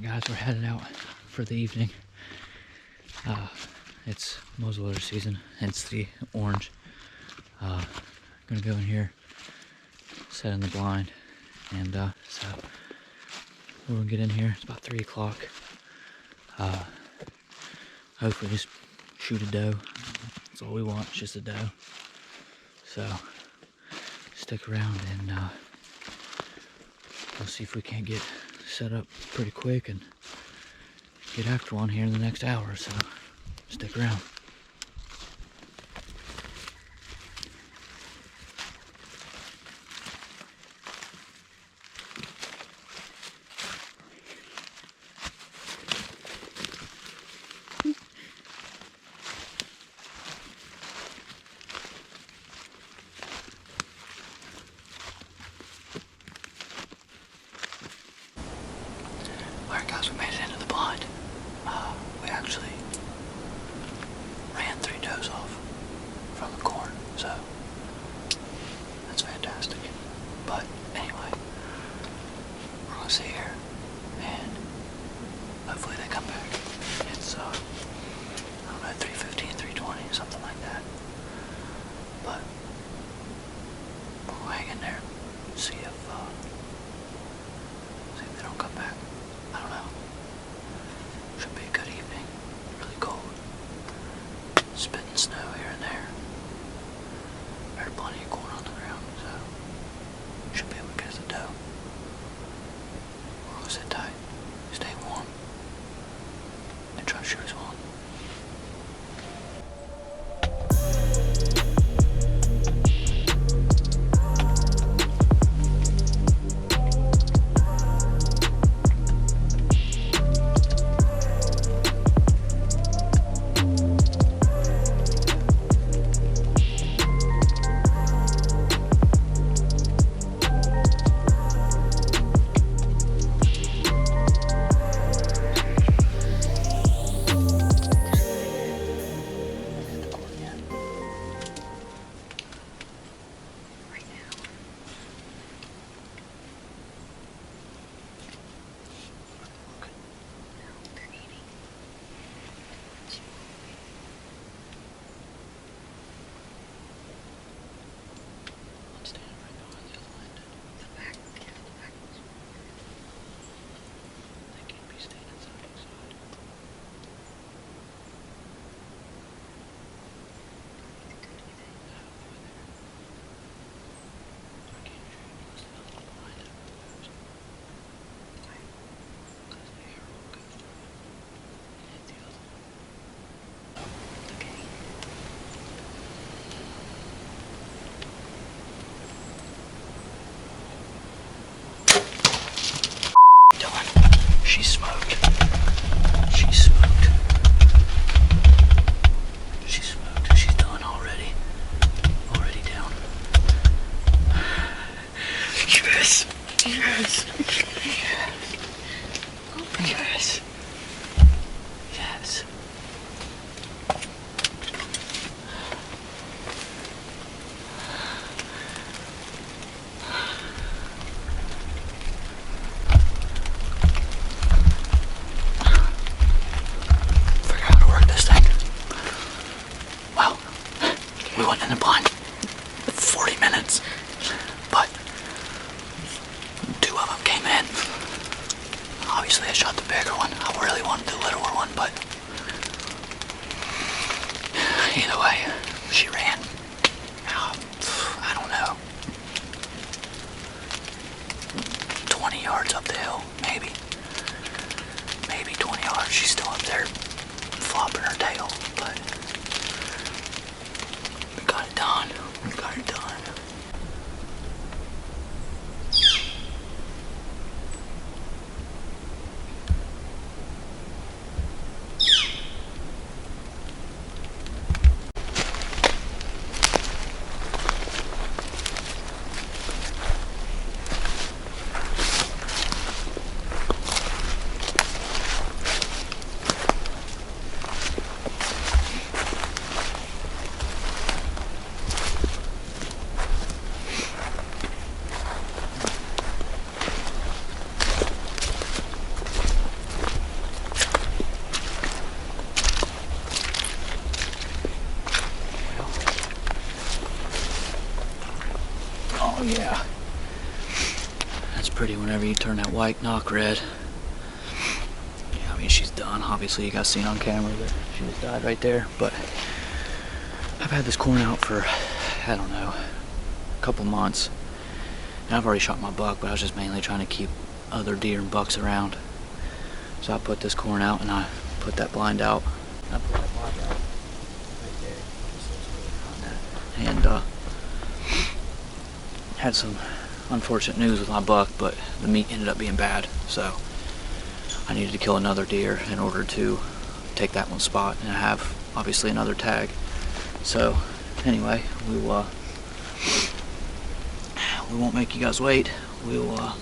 guys, we're headed out for the evening. It's muzzleloader season, hence the orange. Gonna go in here, set in the blind, and so we're gonna get in here. It's about 3 o'clock. Hopefully just shoot a doe. That's all we want, just a doe. So stick around and we'll see if we can't get set up pretty quick and get after one here in the next hour, so stick around. Alright guys, we made it into the blind. We actually ran 3 does off from the corn, so that's fantastic. But anyway, we're gonna sit here and hopefully they come back. It's I don't know, 3:15, 3:20, something like that. But we'll hang in there, see if they don't come back. I don't know. Should be a good evening. Really cold. Spitting snow here and there. There's plenty of corn on the ground, so should be able to get us a doe. We're gonna sit tight, stay warm, and try to shoot us one. She's smoked. She's smoked. She's smoked. She's done already. Already down. Yes. Yes. Yes. Yes. Yes. We went in the blind 40 minutes, but 2 of them came in. Obviously I shot the bigger one. I really wanted the littler one, but either way, she ran, I don't know, 20 yards up the hill, maybe 20 yards. She's still up there flopping her tail, but we got it done. We got it done. pretty whenever you turn that white knock red. Yeah, I mean, she's done. Obviously, you guys seen on camera that she just died right there. But I've had this corn out for, I don't know, a couple months. And I've already shot my buck, but I was just mainly trying to keep other deer and bucks around. So I put this corn out and I put that blind out. I put that blind out right there. And had some unfortunate news with my buck, but the meat ended up being bad. So I needed to kill another deer in order to take that one spot and have obviously another tag. So anyway, we won't make you guys wait. We'll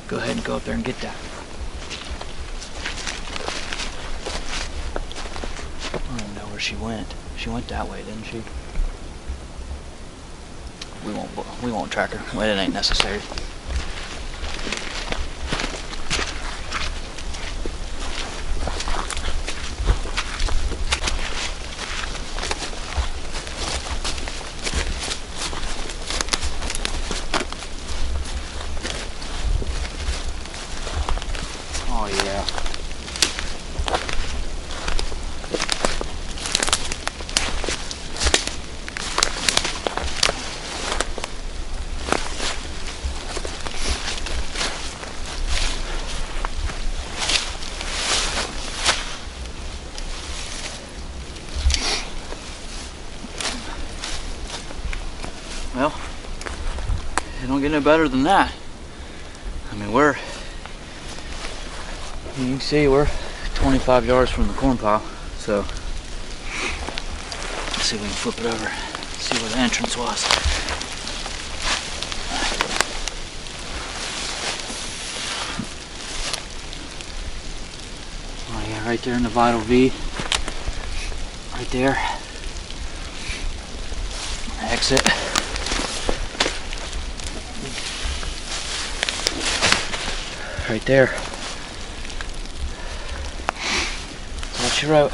go ahead and go up there and get that. I don't even know where she went. She went that way, didn't she? We won't track her. Well, it ain't necessary. Oh yeah. Well, it don't get no better than that. I mean, you can see we're 25 yards from the corn pile. So let's see if we can flip it over, see where the entrance was. Oh yeah, right there in the Vital V. Right there. Exit. Right there. That's what she wrote.